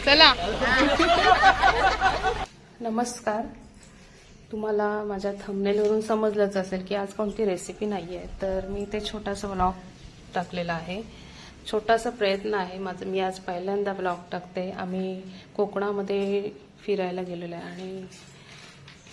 चला. नमस्कार. तुम्हाला माझ्या थंबनेलवरून समजलंच असेल की आज कोणती रेसिपी नाही आहे, तर मी ते छोटासा व्लॉग टाकलेला आहे. छोटासा प्रयत्न आहे माझं. मी आज पहिल्यांदा व्लॉग टाकते. आम्ही कोकणामध्ये फिरायला गेलेलो आहे आणि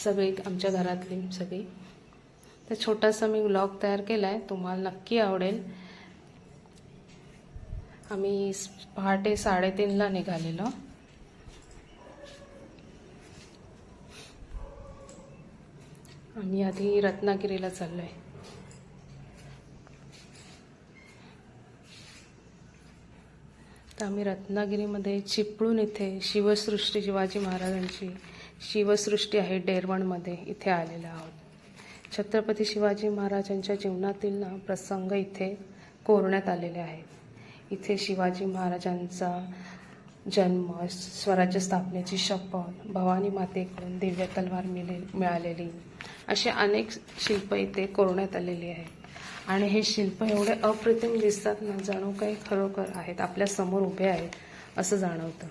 सगळी आमच्या घरातली सगळी, तर छोटासा मी व्लॉग तयार केला आहे. तुम्हाला नक्की आवडेल. आम्ही पहाटे 3:30ला निघालेलो. आम्ही आधी रत्नागिरीला चाललोय. तर आम्ही रत्नागिरीमध्ये चिपळूण इथे शिवसृष्टी, शिवाजी महाराजांची शिवसृष्टी आहे डेरवणमध्ये, इथे आलेलो आहोत. छत्रपती शिवाजी महाराजांच्या जीवनातील प्रसंग इथे कोरण्यात आलेले आहेत. इथे शिवाजी महाराजांचा जन्म, स्वराज्य स्थापनेची शपथ, भवानी मातेकडून दिव्य तलवार मिळालेली, असे अनेक शिल्प इथे कोरण्यात आलेली आहेत. आणि हे शिल्प एवढे अप्रतिम दिसतात ना, जाणू काही खरोखर आहेत, आपल्या समोर उभे आहेत असं जाणवतं.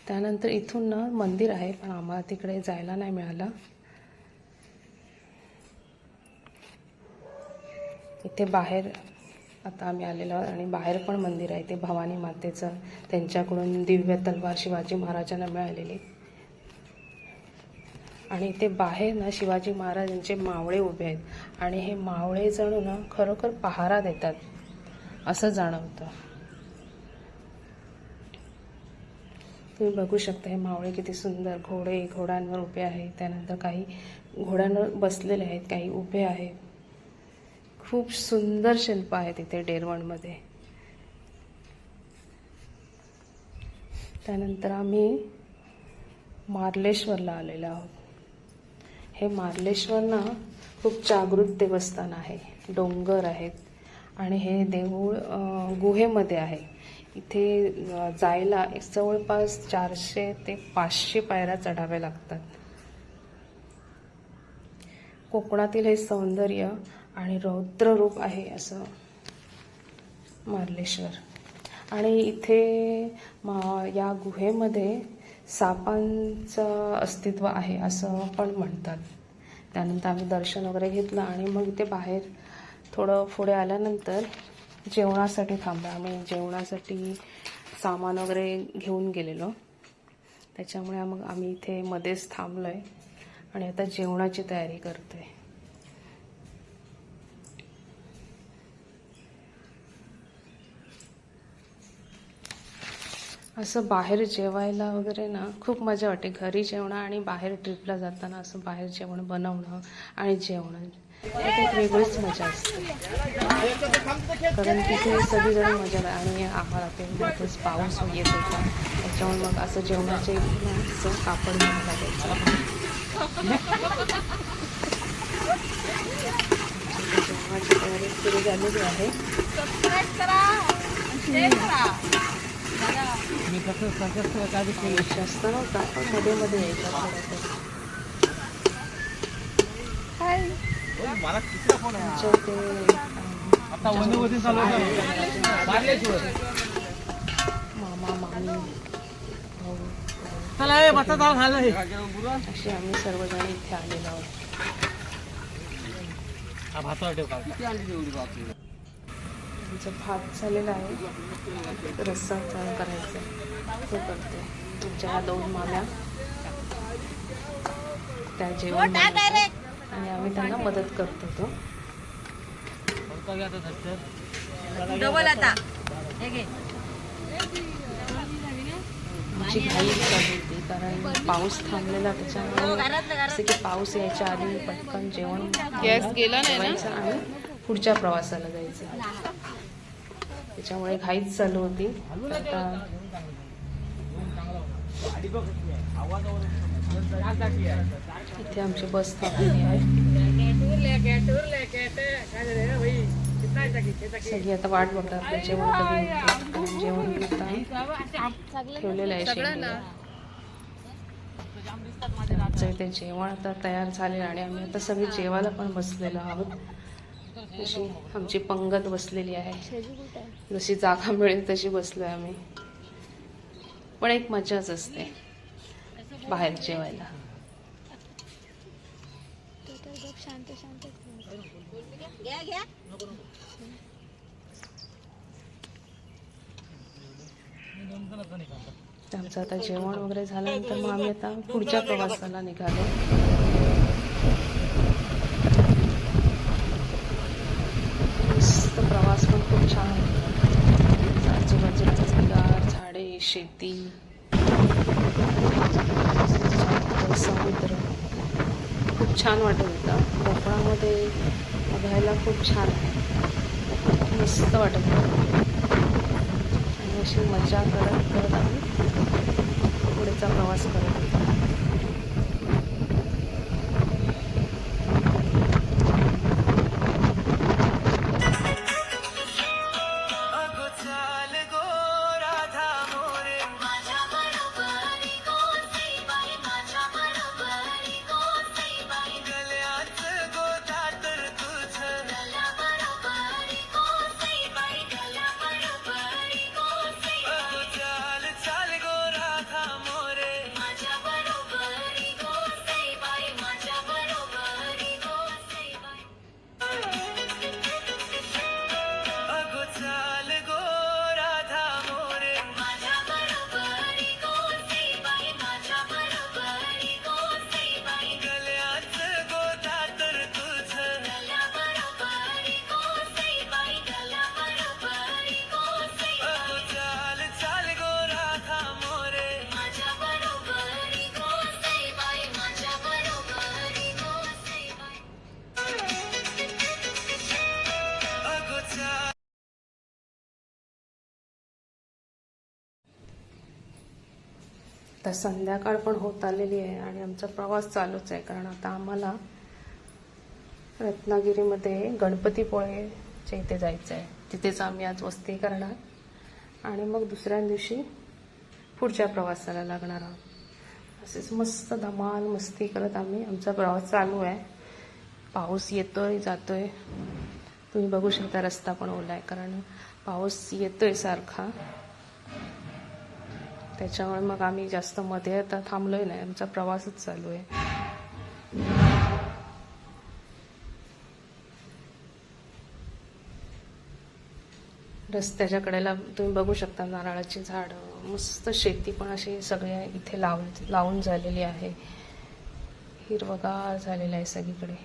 त्यानंतर इथून मंदिर आहे, पण आम्हाला तिकडे जायला नाही मिळालं. इथे बाहेर आता आम्ही आलेलो आहोत आणि बाहेर पण मंदिर आहे. ते भवानी मातेचं, त्यांच्याकडून दिव्य तलवार शिवाजी महाराजांना मिळालेली. आणि ते बाहेर शिवाजी महाराजांचे मावळे उभे आहेत आणि हे मावळे जणू खरोखर पहारा देतात असं जाणवतं. तुम्ही बघू शकता हे मावळे किती सुंदर घोड्यांवर उभे आहेत. त्यानंतर काही घोड्यांवर बसलेले आहेत, काही उभे आहेत. खूप सुंदर शिल्प आहेत इथे डेरवणमध्ये. त्यानंतर आम्ही मार्लेश्वरला आलेलो आहोत. हे मार्लेश्वर खूप जागृत देवस्थान आहे. डोंगर आहेत आणि हे देऊळ गुहेमध्ये आहे. इथे जायला जवळपास 400 ते 500 पायऱ्या चढाव्या लागतात. कोकणातील हे सौंदर्य आणि रौद्र रूप आहे असं मार्लेश्वर. आणि इथे या गुहेमध्ये सापांचं अस्तित्व आहे असं पण म्हणतात. त्यानंतर आम्ही दर्शन वगैरे घेतलं आणि मग इथे बाहेर थोडं पुढे आल्यानंतर जेवणासाठी थांबलो. आम्ही जेवणासाठी सामान वगैरे घेऊन गेलेलो, त्याच्यामुळे मग आम्ही इथे मध्येच थांबलो आहे आणि आता जेवणाची तयारी करतोय. असं बाहेर जेवायला वगैरे खूप मजा वाटते. घरी जेवणं आणि बाहेर ट्रिपला जाताना असं बाहेर जेवण बनवणं आणि जेवणं एक वेगळीच मजा असते. कारण तिथे सगळीजण मजा. आणि आम्हाला ते मध्येच पाऊस येत होता, त्याच्यामुळे मग असं जेवणाचे असं कापड घ्यावं लागायचं. जेवणाची तयारी सुरू झालेली आहे. जास्त नव्हता, पण मध्ये मध्ये यायचा थोडं. मामा मामी असे आम्ही सर्वजण इथे आलेलो आहोत. आमचा भात झालेला आहे, रस्सा करायचा तो करते. तुमच्या 2 माम्या त्या जेवण आणि आम्ही त्यांना मदत करतो. तो आमची घाई चालू होती कारण पाऊस थांबलेला, त्याच्यामुळे असं की पाऊस यायच्या आधी पटकन जेवण जेवायचं आणि पुढच्या प्रवासाला जायचं, त्याच्यामुळे घाईच चालू होती. आता इथे आमची बस थांबलेली आहे. सगळी आता वाट बघतात आपलं जेवण कधी येतं. जेवण ठेवलेलं आहे शेंगेला. आमचं इथे जेवण आता तयार झाले आणि आम्ही आता सगळे जेवायला पण बसलेलो आहोत. अशी आमची पंगत बसलेली आहे. जशी जागा मिळेल तशी बसलोय आम्ही. पण एक मजाच असते बाहेर जेवायला. आमचं आता जेवण वगैरे झाल्यानंतर मग आम्ही आता पुढच्या प्रवासाला निघालो. मस्त प्रवास पण खूप छान होता. आजूबाजूला हिरवागार झाडे, शेती, समुद्र खूप छान वाटत होता. कोकणामध्ये बघायला खूप छान आहे, मस्त वाटत होतं. आणि अशी मजा करत करत आम्ही पुढेचा प्रवास करत होतो. तर संध्याकाळ पण होत आलेली आहे आणि आमचा प्रवास चालूच आहे. कारण आता आम्हाला रत्नागिरीमध्ये गणपतीपुळेच्या इथे जायचं आहे. तिथेच आम्ही आज वस्ती करणार आणि मग दुसऱ्या दिवशी पुढच्या प्रवासाला लागणार आहोत. असेच मस्त धमाल मस्ती करत आमचा प्रवास चालू आहे. पाऊस येतोय जातोय, तुम्ही बघू शकता. रस्ता पण ओला आहे कारण पाऊस येतोय सारखा. त्याच्यामुळे मग आम्ही जास्त मध्ये आता थांबलोय नाही, आमचा प्रवासच चालू आहे. रस्त्याच्या कडेला तुम्ही बघू शकता नारळाची झाडं, मस्त शेती पण अशी सगळ्या इथे लावून झालेली आहे. हिरवगार झालेलं आहे सगळीकडे.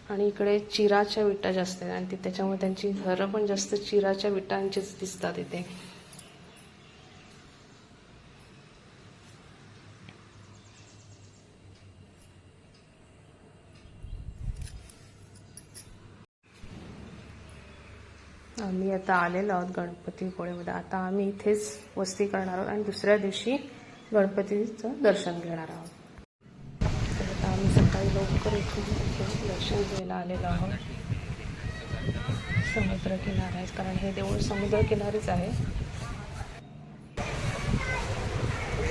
आणि इकडे चिराच्या विटा जास्त आहेत आणि त्याच्यामुळे त्यांची घरं पण जास्त चिराच्या विटांचीच दिसतात इथे. आम्ही आता आलेलो आहोत गणपतीपुळेमध्ये. आता आम्ही इथेच वस्ती करणार आहोत आणि दुसऱ्या दिवशी गणपतीचं दर्शन घेणार आहोत. तर आता आम्ही सकाळी लवकर इथे दर्शन घ्यायला आलेलो आहोत. समुद्रकिनारा आहे कारण हे देऊळ समुद्रकिनारीच आहे.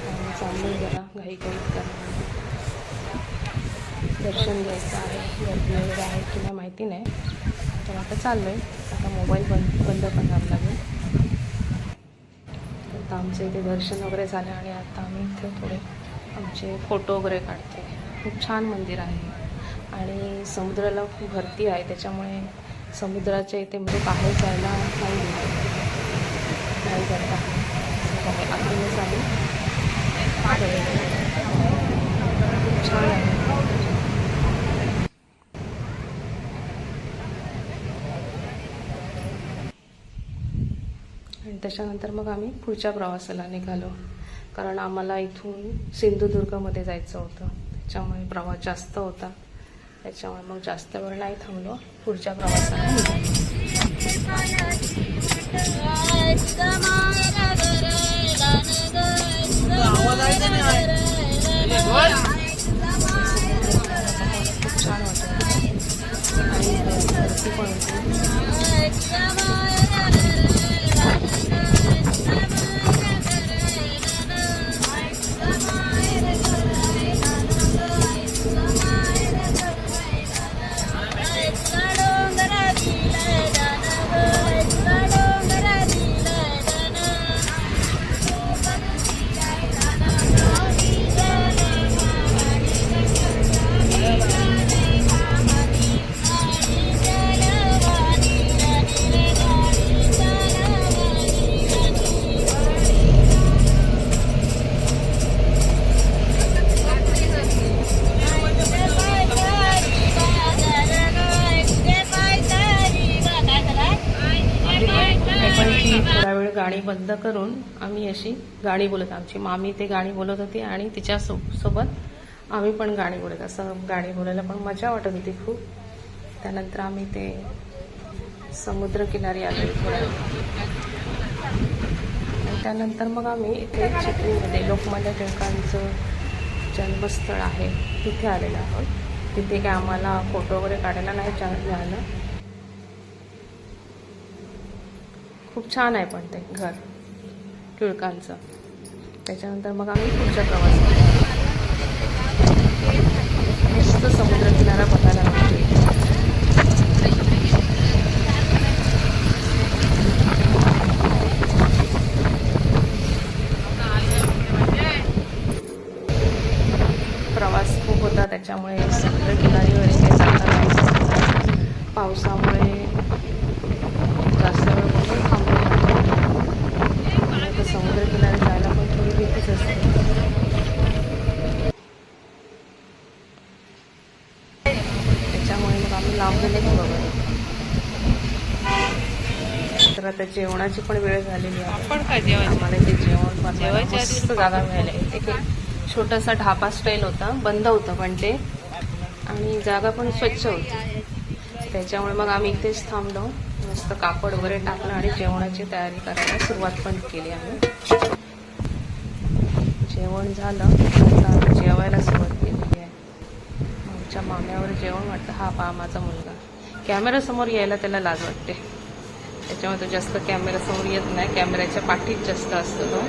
आम्ही चाललो जरा घाई करणार, दर्शन घ्यायचं आहे. गर्दी वगैरे आहे की नाही माहिती नाही, तर आता चाललोय. आता मोबाईल बंद करावा लागेल. आता आमचं इथे दर्शन वगैरे झालं आणि आता आम्ही इथे थोडे आमचे फोटो वगैरे काढते. खूप छान मंदिर आहे आणि समुद्राला खूप भरती आहे, त्याच्यामुळे समुद्राच्या इथे म्हणजे बाहेर जायला नाही जात आहे. आतूनच आम्ही खूप छान आहे. आणि त्याच्यानंतर मग आम्ही पुढच्या प्रवासाला निघालो कारण आम्हाला इथून सिंधुदुर्गमध्ये जायचं होतं. त्याच्यामुळे प्रवास जास्त होता, त्याच्यामुळे मग जास्त वेळ नाही थांबलो, पुढच्या प्रवासाला निघालो. खूप छान वाटत आणि गर्दी पण होती. गाणी बंद करून आम्ही अशी गाणी बोलत, आमची मामी ते गाणी बोलत होती आणि तिच्या सोबत आम्ही पण गाणी बोलत, असं गाणी बोलायला पण मजा वाटत होती खूप. त्यानंतर आम्ही ते समुद्रकिनारी आलो थोड्या, आणि त्यानंतर मग आम्ही इथे चिखलीमध्ये लोकमान्य टिळकांचं जन्मस्थळ आहे तिथे आलेलो आहोत. तिथे काय आम्हाला फोटो वगैरे काढायला नाही मिळालं. खूप छान आहे पण ते घर टिळकांचं. त्याच्यानंतर मग आम्ही पुढच्या प्रवासाला मस्त समुद्रकिनारा बघायला मिळतो. प्रवास खूप होता त्याच्यामुळे समुद्रकिनारी वगैरे काही जाता नाही. पावसामुळे जास्त वेळ पण थांबलो नव्हतो. समुद्रकिनारी जायला पण थोडी भीतीच असते. त्याच्यामुळे मग आम्ही लांबूनच बघत. तर आता जेवणाची पण वेळ झालेली आहे. आम्हाला ते जेवण बनवायला मस्त जागा मिळाली. एक छोटासा ढाबा स्टाईल होता, बंद होतं पण ते, आणि जागा पण स्वच्छ होती. त्याच्यामुळे मग आम्ही इथेच थांबलो, मस्त कापड वगैरे टाकलं आणि जेवणाची तयारी करायला सुरुवात पण केली. आम्ही जेवण झालं, आता आम्ही जेवायला सुरुवात केलेली आहे. आमच्या माम्यावर जेवण वाटतं. हा पहा माझा मुलगा कॅमेरासमोर यायला त्याला लाज वाटते, त्याच्यामुळे तो जास्त कॅमेरासमोर येत नाही, कॅमेऱ्याच्या पाठीत जास्त असतो तो.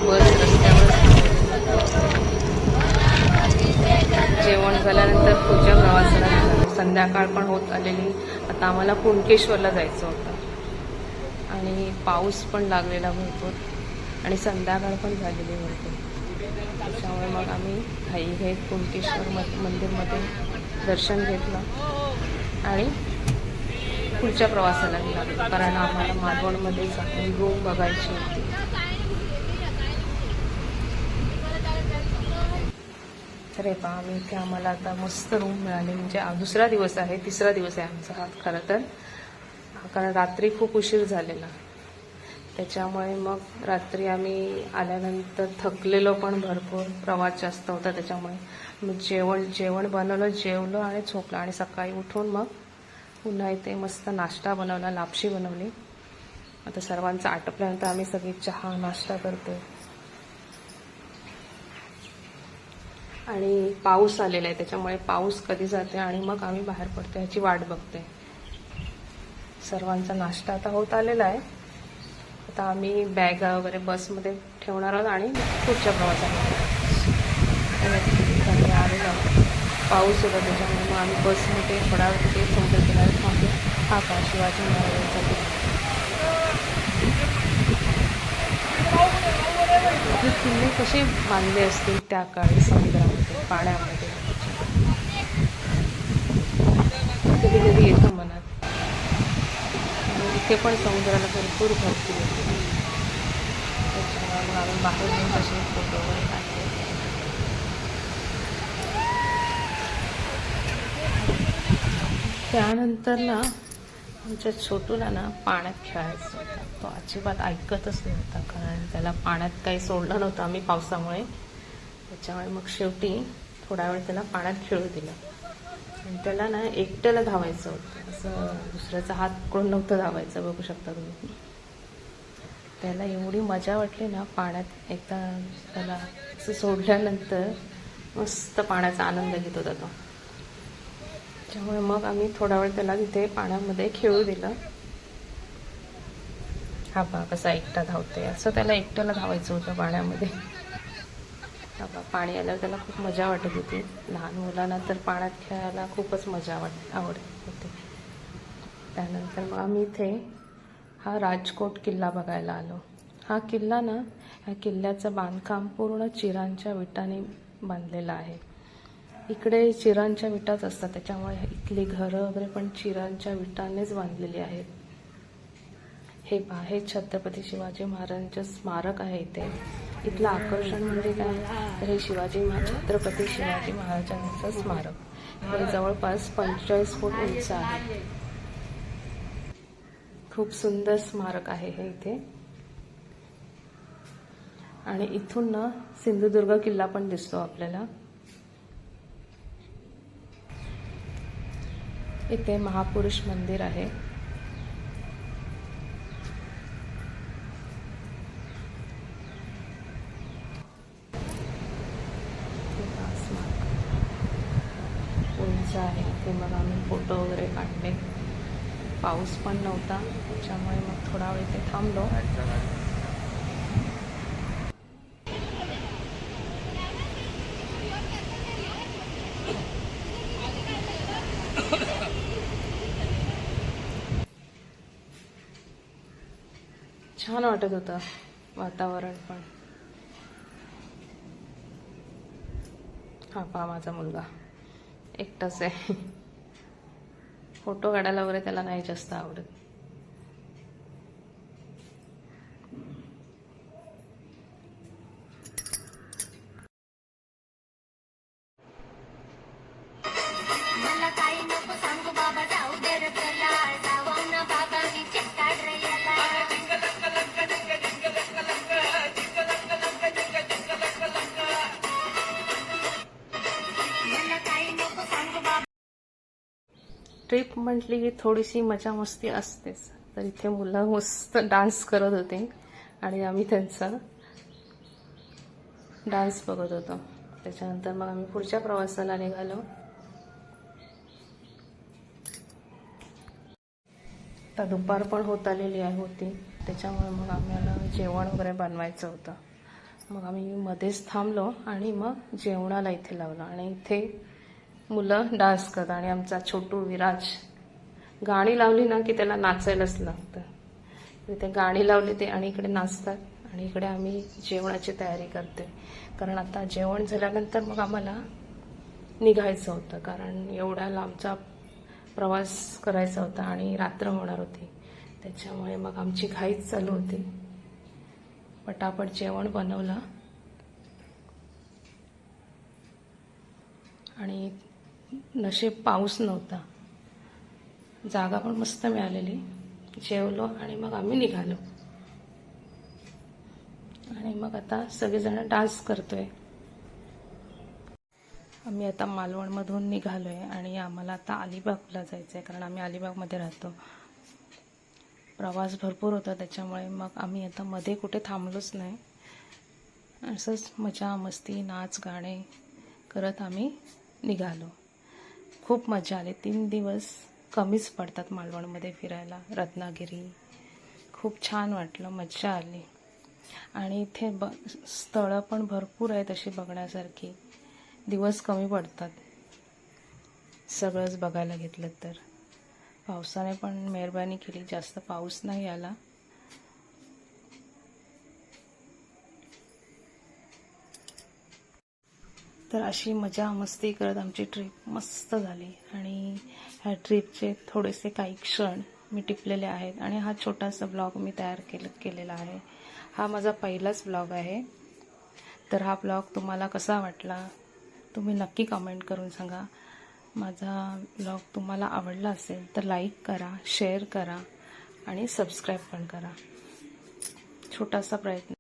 बस रस्त्यावर जेवण झाल्यानंतर पुढच्या प्रवासाला निघालो. संध्याकाळ पण होत आलेली. आता आम्हाला कुणकेश्वरला जायचं होतं आणि पाऊस पण लागलेला भरपूर आणि संध्याकाळ पण झालेली भरपूर. त्याच्यामुळे मग आम्ही घाईघाईत कुणकेश्वर मंदिरमध्ये दर्शन घेतलं आणि पुढच्या प्रवासाला निघालो, कारण आम्हाला मालवणमध्ये जाऊन रूम बघायची होती. तर हे पहा, आम्ही इथे आम्हाला आता मस्त रूम मिळाली. म्हणजे दुसरा दिवस आहे, तिसरा दिवस आहे आमचा हा खरं तर, कारण रात्री खूप उशीर झालेला. त्याच्यामुळे मग रात्री आम्ही आल्यानंतर थकलेलो पण भरपूर, प्रवास जास्त होता. त्याच्यामुळे मग जेवण बनवलं, जेवलो आणि झोपलं. आणि सकाळी उठून मग पुन्हा इथे मस्त नाश्ता बनवला, लापशी बनवली. आता सर्वांचं आटपल्यानंतर आम्ही सगळी चहा नाश्ता करतो. आणि पाऊस आलेला आहे, त्याच्यामुळे पाऊस कधी जाते आणि मग आम्ही बाहेर पडतो ह्याची वाट बघते. सर्वांचा नाश्ता आता होत आलेला आहे. आता आम्ही बॅग वगैरे बसमध्ये ठेवणार आहोत आणि पुढच्या प्रवासाला आलेलो आहोत. पाऊस होता त्याच्यामुळे मग आम्ही बसमध्ये थोडा वेळ तिथे समुद्रकिनारी थांबलो. हा का शिवाजी महाराजांचा किल्ले कसे बांधले असतील त्या काळी समुद्रामध्ये, पाण्यामध्ये, कधी कधी येतं मनात. आणि इथे पण समुद्राला भरपूर भरती होती. त्याच्यामुळे मग आम्ही बाहेर येऊन तसे फोटो वगैरे काढले. त्यानंतर ना आमच्या छोटूला ना पाण्यात खेळायचं होतं. तो अजिबात ऐकतच नव्हता, कारण त्याला पाण्यात काही सोडलं नव्हतं आम्ही पावसामुळे. त्याच्यामुळे मग शेवटी थोडा वेळ त्याला पाण्यात खेळू दिलं. आणि त्याला ना एकट्याला धावायचं होतं, असं दुसऱ्याचा हात पकडून नव्हतं धावायचं. बघू शकता तुम्ही. त्याला एवढी मजा वाटली ना पाण्यात. एकदा त्याला असं सोडल्यानंतर मस्त पाण्याचा आनंद घेत होता तो. त्यामुळे मग आम्ही थोडा वेळ त्याला तिथे पाण्यामध्ये खेळू दिलं. हा बा कसा एकटा धावते, असं त्याला एकट्याला धावायचं होतं पाण्यामध्ये. हा बा पाणी आल्यावर त्याला खूप मजा वाटत होती. लहान मुलांना तर पाण्यात खेळायला खूपच मजा आवडत होती. त्यानंतर मग आम्ही इथे हा राजकोट किल्ला बघायला आलो. हा किल्ला ना, ह्या किल्ल्याचं बांधकाम पूर्ण चिरांच्या विटाने बांधलेलं आहे. इकडे चिरांच्या विटाच असतात, त्याच्यामुळे इथली घरं वगैरे पण चिरांच्या विटांनीच बांधलेली आहेत. हे आहे छत्रपती शिवाजी महाराजांचं स्मारक आहे इथे. इथलं आकर्षण म्हणजे काय तर हे छत्रपती शिवाजी महाराजांचं स्मारक. तर जवळपास 45 फूट उंच आहे. खूप सुंदर स्मारक आहे हे इथे. आणि इथून ना सिंधुदुर्ग किल्ला पण दिसतो आपल्याला. इथे महापुरुष मंदिर आहे. उंच आहे. इथे मग आम्ही फोटो वगैरे काढले. पाऊस पण नव्हता त्याच्यामुळे मग थोडा वेळ इथे थांबलो. छान वाटत होतं वातावरण पण. हा पहा माझा मुलगा एकटाच आहे. फोटो काढायला वगैरे त्याला नाही जास्त आवडत. ट्रिप म्हटली की थोडीशी मजा मस्ती असतेच. तर इथे मुलं मस्त डान्स करत होते आणि आम्ही त्यांचा डान्स बघत होतो. त्याच्यानंतर मग आम्ही पुढच्या प्रवासाला निघालो. तर दुपार पण होत आलेली होती त्याच्यामुळे मग आम्हाला जेवण वगैरे बनवायचं होतं. मग आम्ही मध्येच थांबलो आणि मग जेवणाला इथे लावलं. आणि इथे मुलं डान्स करतात आणि आमचा छोटू विराज गाणी लावली ना की त्याला नाचायलाच लागतं. इथे गाणी लावली ते आणि इकडे नाचतात आणि इकडे आम्ही जेवणाची तयारी करते. कारण आता जेवण झाल्यानंतर मग आम्हाला निघायचं होतं. कारण एवढ्या लांबचा प्रवास करायचा होता आणि रात्र होणार होती. त्याच्यामुळे मग आमची घाईच चालू होती. पटापट जेवण बनवलं आणि नशीब पाऊस नव्हता. जागा पण मस्त मिळालेली. जेवलो आणि मग आम्ही निघालो. आणि मग आता सगळेजण डान्स करतोय. आम्ही आता मालवणमधून निघालो आहे आणि आम्हाला आता अलिबागला जायचं आहे. कारण आम्ही अलिबागमध्ये राहतो. प्रवास भरपूर होता त्याच्यामुळे मग आम्ही आता मध्ये कुठे थांबलोच नाही. असंच मजा मस्ती नाच गाणे करत आम्ही निघालो. खूप मजा आली. 3 दिवस कमीच पडतात मालवणमध्ये फिरायला. रत्नागिरी खूप छान वाटलं, मजा आली. आणि इथे स्थळं पण भरपूर आहेत अशी बघण्यासारखी. दिवस कमी पडतात सगळंच बघायला घेतलं तर. पावसाने पण मेहरबानी केली, जास्त पाऊस नाही आला. तर अशी मजा मस्ती करत आमची ट्रिप मस्त झाली. आणि ह्या ट्रिपचे थोडेसे काही क्षण मी टिपलेले आहेत आणि हा छोटासा ब्लॉग मी तयार केलेला आहे. हा माझा पहिलाच ब्लॉग आहे. तर हा ब्लॉग तुम्हाला कसा वाटला तुम्ही नक्की कमेंट करून सांगा. माझा ब्लॉग तुम्हाला आवडला असेल तर लाईक करा, शेअर करा आणि सबस्क्राईब पण करा. छोटासा प्रयत्न.